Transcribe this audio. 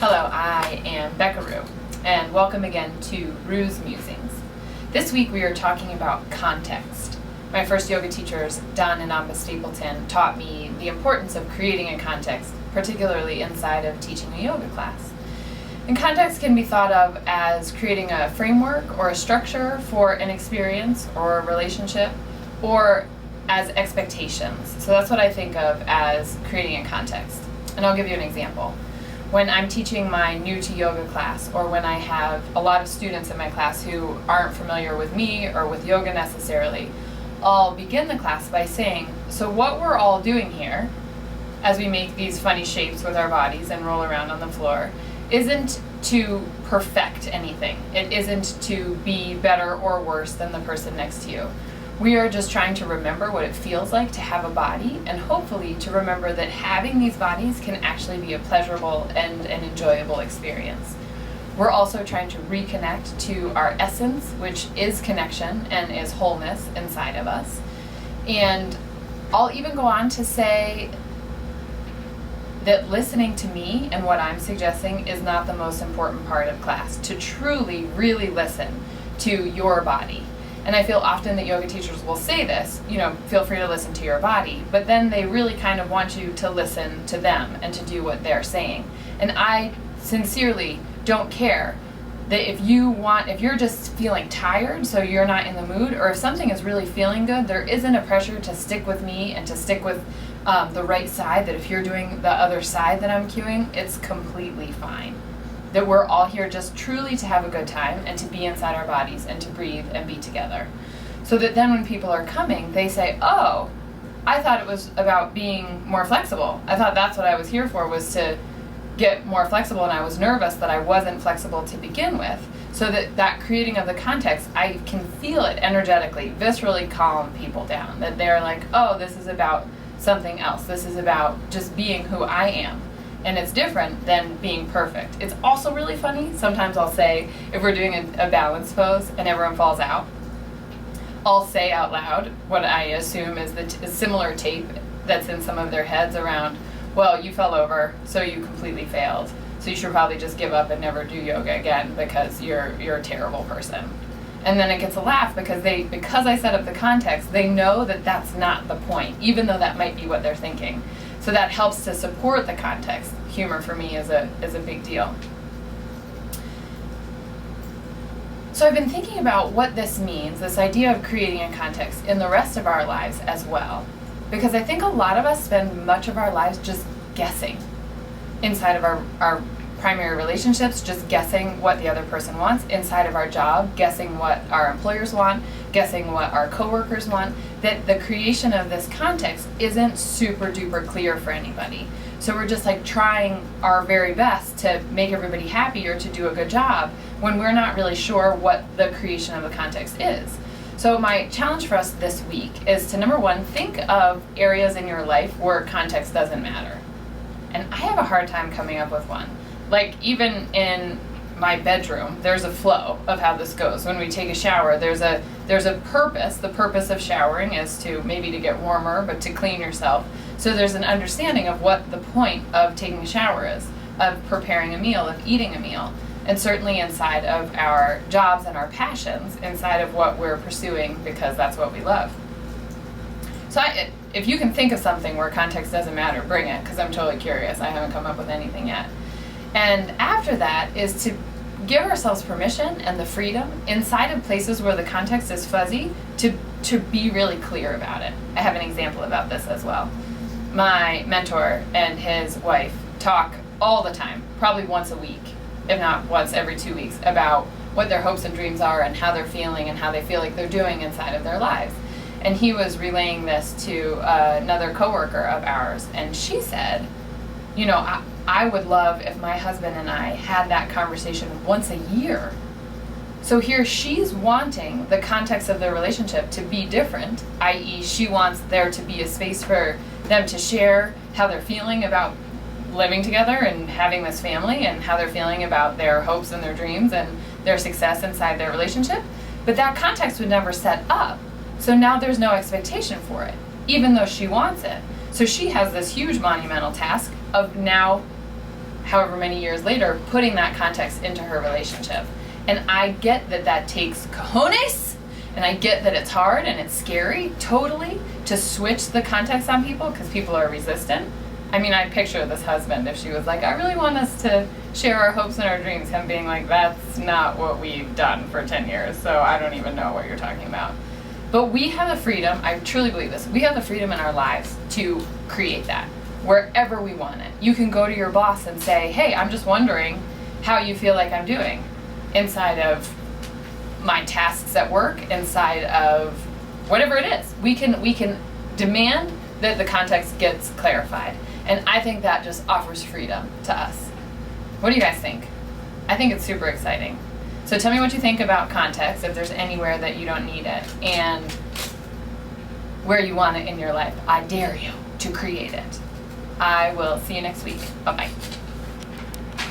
Hello, I am Becca and welcome again to Rue's Musings. This week we are talking about context. My first yoga teachers, Don and Amba Stapleton, taught me the importance of creating a context, particularly inside of teaching a yoga class. And context can be thought of as creating a framework or a structure for an experience or a relationship, or as expectations. So that's what I think of as creating a context. And I'll give you an example. When I'm teaching my new to yoga class, or when I have a lot of students in my class who aren't familiar with me or with yoga necessarily, I'll begin the class by saying, so what we're all doing here, as we make these funny shapes with our bodies and roll around on the floor, isn't to perfect anything. It isn't to be better or worse than the person next to you. We are just trying to remember what it feels like to have a body, and hopefully to remember that having these bodies can actually be a pleasurable and an enjoyable experience. We're also trying to reconnect to our essence, which is connection and is wholeness inside of us. And I'll even go on to say that listening to me and what I'm suggesting is not the most important part of class. To truly, really listen to your body. And I feel often that yoga teachers will say this, feel free to listen to your body, but then they really kind of want you to listen to them and to do what they're saying. And I sincerely don't care that if you're just feeling tired, so you're not in the mood, or if something is really feeling good, there isn't a pressure to stick with me and to stick with the right side, that if you're doing the other side that I'm cueing, it's completely fine. That we're all here just truly to have a good time and to be inside our bodies and to breathe and be together. So that then when people are coming, they say, oh, I thought it was about being more flexible. I thought that's what I was here for, was to get more flexible, and I was nervous that I wasn't flexible to begin with. So that creating of the context, I can feel it energetically, viscerally calm people down. That they're like, oh, this is about something else. This is about just being who I am. And it's different than being perfect. It's also really funny. Sometimes I'll say, if we're doing a balance pose and everyone falls out, I'll say out loud what I assume is the similar tape that's in some of their heads around, well, you fell over, so you completely failed. So you should probably just give up and never do yoga again because you're a terrible person. And then it gets a laugh because I set up the context, they know that that's not the point, even though that might be what they're thinking. So that helps to support the context. Humor for me is a big deal. So I've been thinking about what this means, this idea of creating a context, in the rest of our lives as well. Because I think a lot of us spend much of our lives just guessing inside of our primary relationships, just guessing what the other person wants, inside of our job, guessing what our employers want, guessing what our coworkers want, that the creation of this context isn't super duper clear for anybody. So we're just like trying our very best to make everybody happy or to do a good job when we're not really sure what the creation of the context is. So my challenge for us this week is to, number one, think of areas in your life where context doesn't matter. And I have a hard time coming up with one. Like even in my bedroom, there's a flow of how this goes. When we take a shower, there's a purpose. The purpose of showering is to maybe to get warmer, but to clean yourself. So there's an understanding of what the point of taking a shower is, of preparing a meal, of eating a meal. And certainly inside of our jobs and our passions, inside of what we're pursuing because that's what we love. So if you can think of something where context doesn't matter, bring it, because I'm totally curious. I haven't come up with anything yet. And after that is to give ourselves permission and the freedom inside of places where the context is fuzzy to be really clear about it. I have an example about this as well. My mentor and his wife talk all the time, probably once a week, if not once every 2 weeks, about what their hopes and dreams are and how they're feeling and how they feel like they're doing inside of their lives. And he was relaying this to another coworker of ours, and she said, I would love if my husband and I had that conversation once a year. So here she's wanting the context of their relationship to be different, i.e. she wants there to be a space for them to share how they're feeling about living together and having this family and how they're feeling about their hopes and their dreams and their success inside their relationship. But that context would never set up. So now there's no expectation for it, even though she wants it. So she has this huge monumental task of now however many years later, putting that context into her relationship. And I get that that takes cojones, and I get that it's hard and it's scary, totally, to switch the context on people because people are resistant. I mean, I picture this husband, if she was like, I really want us to share our hopes and our dreams, him being like, that's not what we've done for 10 years, so I don't even know what you're talking about. But we have the freedom, I truly believe this, we have the freedom in our lives to create that wherever we want it. You can go to your boss and say, hey, I'm just wondering how you feel like I'm doing inside of my tasks at work, inside of whatever it is. We can demand that the context gets clarified. And I think that just offers freedom to us. What do you guys think? I think it's super exciting. So tell me what you think about context, if there's anywhere that you don't need it, and where you want it in your life. I dare you to create it. I will see you next week. Bye-bye.